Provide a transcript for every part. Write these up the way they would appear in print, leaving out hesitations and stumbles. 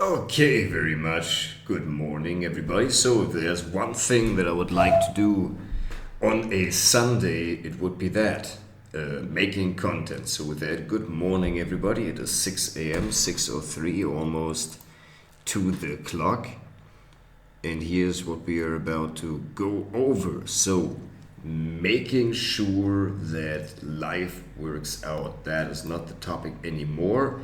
Okay, very much. Good morning, everybody. So, if there's one thing that I would like to do on a Sunday, it would be that making content. So, with that, good morning, everybody. It is 6 a.m., 6:03, almost to the clock. And here's what we are about to go over. So, making sure that life works out. That is not the topic anymore,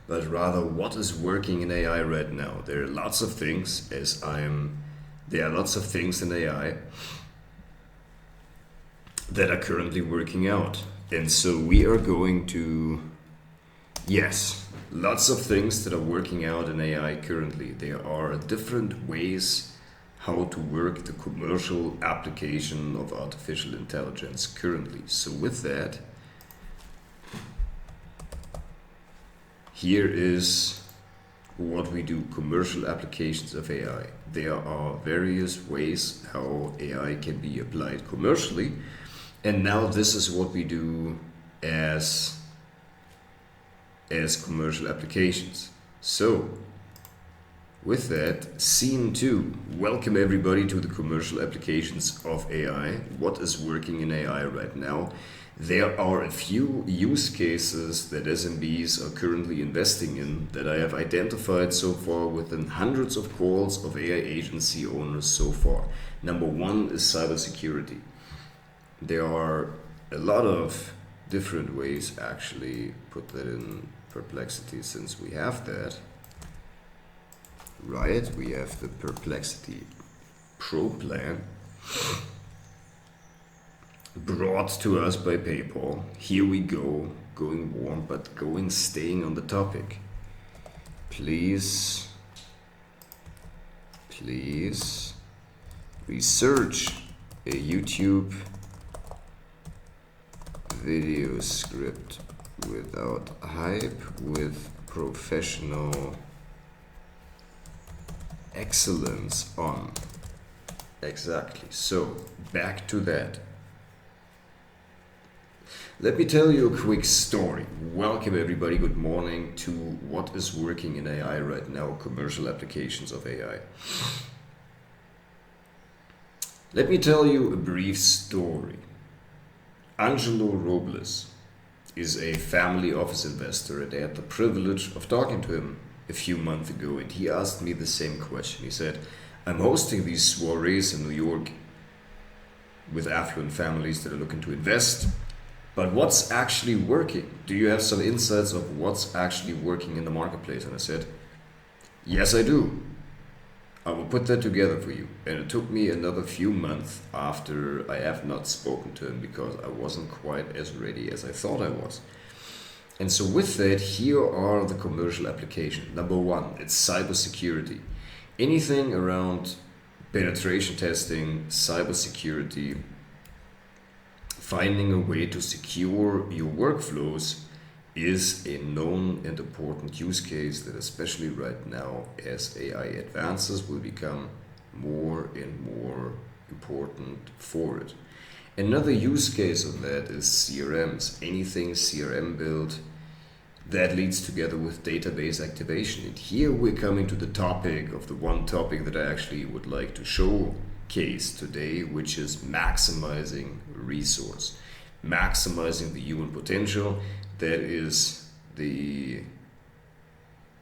but rather what is working in AI right now. There are lots of things there are lots of things in AI that are currently working out. And so we are going to, yes, lots of things that are working out in AI currently. There are different ways how to work the commercial application of artificial intelligence currently. So with that, here is what we do, commercial applications of AI. There are various ways how AI can be applied commercially. And now this is what we do as commercial applications. So with that, scene 2, welcome everybody to the commercial applications of AI. What is working in AI right now? There are a few use cases that SMBs are currently investing in that I have identified so far within hundreds of calls of AI agency owners so far. Number one is cybersecurity. There are a lot of different ways, actually, put that in Perplexity since we have that. Right, we have the Perplexity Pro plan brought to us by PayPal. Here we go, going warm, but staying on the topic. Please research a YouTube video script without hype with professional excellence on. Exactly. So back to that. Let me tell you a quick story. Welcome everybody, good morning to what is working in AI right now, commercial applications of AI. Let me tell you a brief story. Angelo Robles is a family office investor, and I had the privilege of talking to him a few months ago, and he asked me the same question. He said, I'm hosting these soirees in New York with affluent families that are looking to invest, but what's actually working? Do you have some insights of what's actually working in the marketplace? And I said, yes, I do. I will put that together for you. And it took me another few months after I have not spoken to him because I wasn't quite as ready as I thought I was. And so with that, here are the commercial applications. Number one, it's cybersecurity. Anything around penetration testing, cybersecurity, finding a way to secure your workflows is a known and important use case that, especially right now as AI advances, will become more and more important for it. Another use case of that is CRMs. Anything CRM built that leads together with database activation. And here we're coming to the topic of the one topic that I actually would like to showcase today, which is maximizing resource. Maximizing the human potential. That is the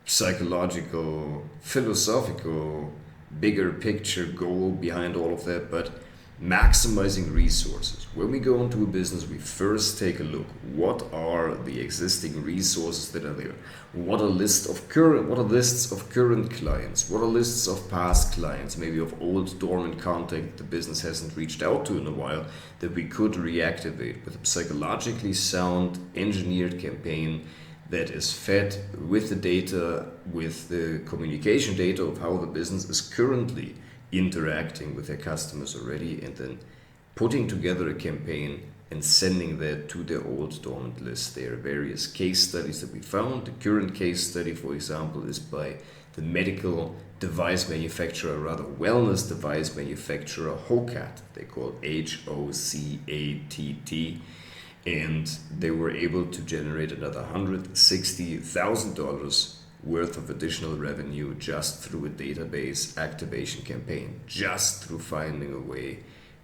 psychological, philosophical, bigger picture goal behind all of that, but maximizing resources. When we go into a business, we first take a look. What are the existing resources that are there? What are lists of current clients? What are lists of past clients? Maybe of old dormant contact the business hasn't reached out to in a while that we could reactivate with a psychologically sound, engineered campaign that is fed with the data, with the communication data of how the business is currently interacting with their customers already, and then putting together a campaign and sending that to their old dormant list. There are various case studies that we found. The current case study, for example, is by the medical device manufacturer, rather wellness device manufacturer, HOCAT. They call HOCATT. And they were able to generate another $160,000 worth of additional revenue just through a database activation campaign, just through finding a way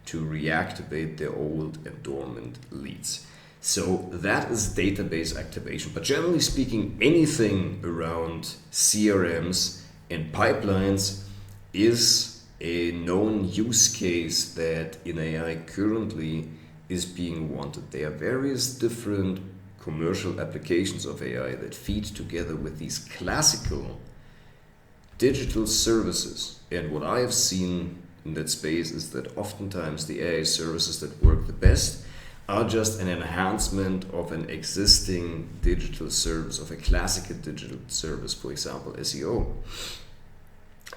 to reactivate their old and dormant leads. So that is database activation. But generally speaking, anything around CRMs and pipelines is a known use case that in AI currently is being wanted. There are various different commercial applications of AI that feed together with these classical digital services. And what I have seen in that space is that oftentimes the AI services that work the best are just an enhancement of an existing digital service, of a classical digital service, for example, SEO.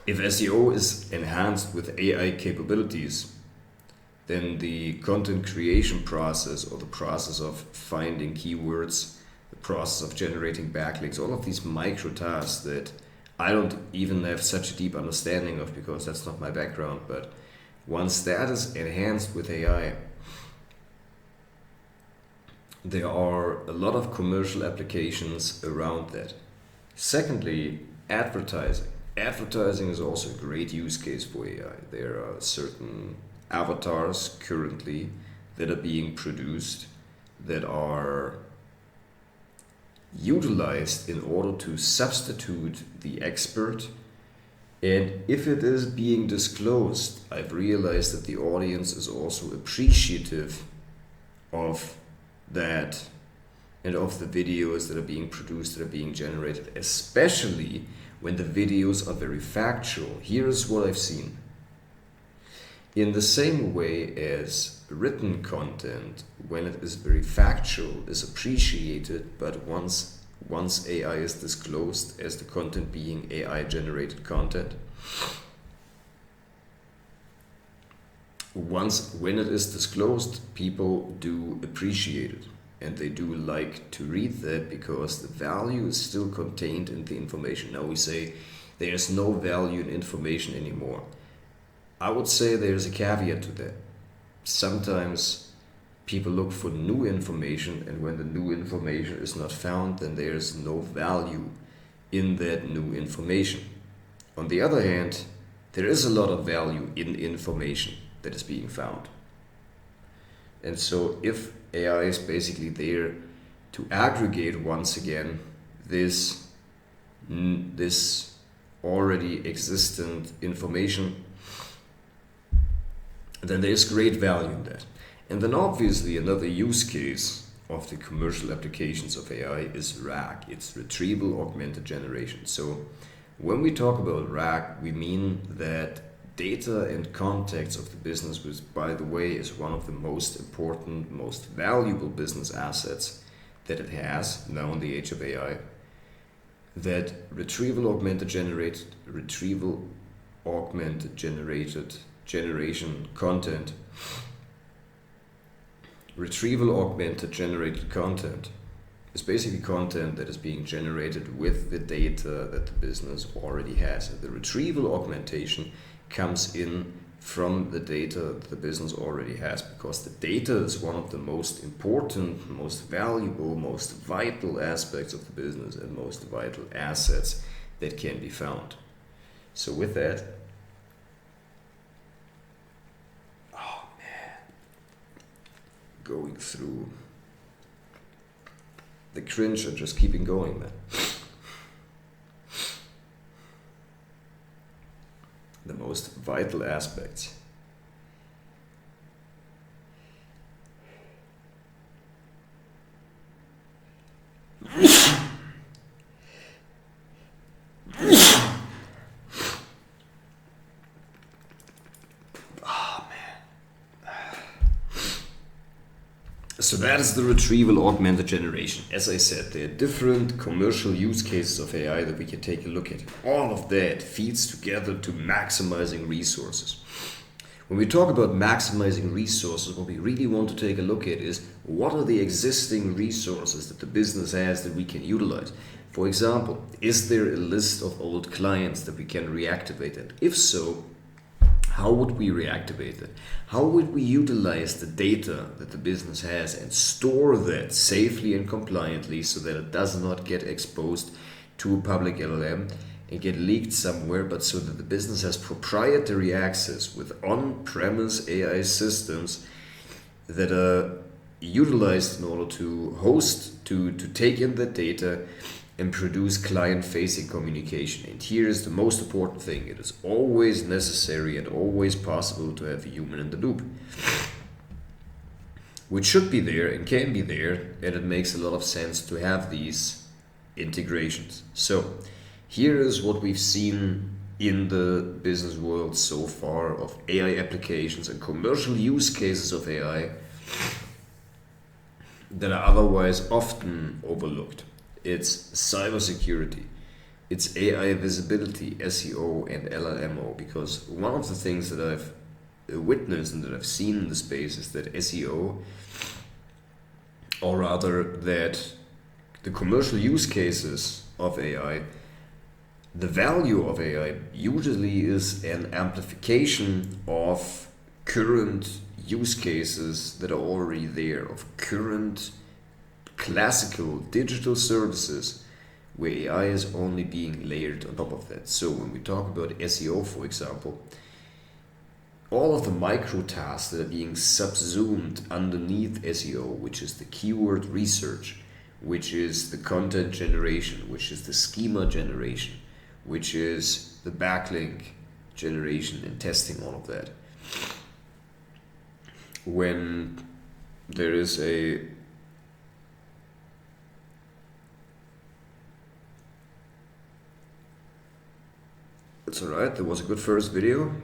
If SEO is enhanced with AI capabilities, then the content creation process or the process of finding keywords, the process of generating backlinks, all of these micro tasks that I don't even have such a deep understanding of because that's not my background, but once that is enhanced with AI, there are a lot of commercial applications around that. Secondly, advertising. Advertising is also a great use case for AI. There are certain avatars currently that are being produced that are utilized in order to substitute the expert. And if it is being disclosed, I've realized that the audience is also appreciative of that and of the videos that are being produced, that are being generated, especially when the videos are very factual. Here's what I've seen. In the same way as written content, when it is very factual, is appreciated, but once AI is disclosed as the content being AI-generated content, when it is disclosed, people do appreciate it. And they do like to read that because the value is still contained in the information. Now we say there's no value in information anymore. I would say there's a caveat to that. Sometimes people look for new information, and when the new information is not found, then there's no value in that new information. On the other hand, there is a lot of value in information that is being found. And so if AI is basically there to aggregate once again this already existent information, then there's great value in that. And then obviously another use case of the commercial applications of AI is RAG. It's retrieval augmented generation. So when we talk about RAG, we mean that data and context of the business, which by the way is one of the most important, most valuable business assets that it has now in the age of AI, that retrieval augmented generated generation content, retrieval augmented generated content is basically content that is being generated with the data that the business already has. And the retrieval augmentation comes in from the data that the business already has, because the data is one of the most important, most valuable, most vital aspects of the business and most vital assets that can be found. So with that, going through the cringe and just keeping going, man. The most vital aspects. So that is the retrieval augmented generation. As I said, there are different commercial use cases of AI that we can take a look at. All of that feeds together to maximizing resources. When we talk about maximizing resources, what we really want to take a look at is what are the existing resources that the business has that we can utilize. For example, is there a list of old clients that we can reactivate? And if so, how would we reactivate it? How would we utilize the data that the business has and store that safely and compliantly so that it does not get exposed to a public LLM and get leaked somewhere, but so that the business has proprietary access with on-premise AI systems that are utilized in order to host, to take in that data and produce client-facing communication. And here is the most important thing. It is always necessary and always possible to have a human in the loop, which should be there and can be there, and it makes a lot of sense to have these integrations. So here is what we've seen in the business world so far of AI applications and commercial use cases of AI that are otherwise often overlooked. It's cybersecurity, it's AI visibility, SEO, and LLMO. Because one of the things that I've witnessed and that I've seen in the space is that SEO, or rather that the commercial use cases of AI, the value of AI usually is an amplification of current use cases that are already there, of current classical digital services where AI is only being layered on top of that. So when we talk about SEO, for example, all of the micro tasks that are being subsumed underneath SEO, which is the keyword research, which is the content generation, which is the schema generation, which is the backlink generation and testing, all of that. When there is a It's alright, that was a good first video.